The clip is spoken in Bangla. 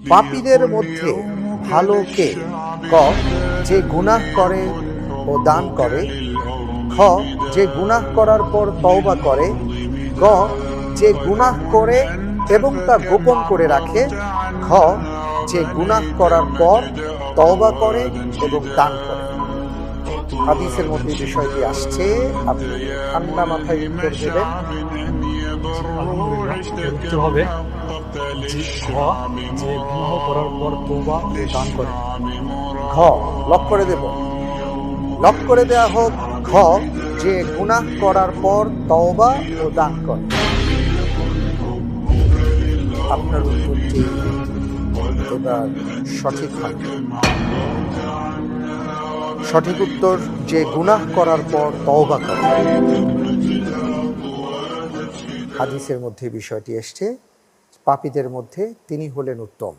পাপীদের মধ্যে ভালো কে? ক, যে গুনাহ করে ও দান করে। খ, যে গুনাহ করার পর তওবা করে। গ, যে গুনাহ করে এবং তা গোপন করে রাখে। ঘ, যে গুনাহ করার পর তওবা করে এবং দান করে। হাদিসের মধ্যে বিষয়টি আসছে, আপনি ঠান্ডা মাথায় উত্তর দেবেন। আলহামদুলিল্লাহ, এর উত্তর হবে ঘ, যে গুনাহ করার পর তওবা ও দান করে। ঘ লক করে দেব। লক করে দেয়া হোক ঘ, যে গুনাহ করার পর তওবা ও দান করে। আপনার উত্তরটি এবার সঠিক হবে। সঠিক উত্তর, যে গুনাহ করার পর তওবা করে। হাদিসের মধ্যে বিষয়টি এসছে, পাপীদের মধ্যে তিনি হলেন উত্তম।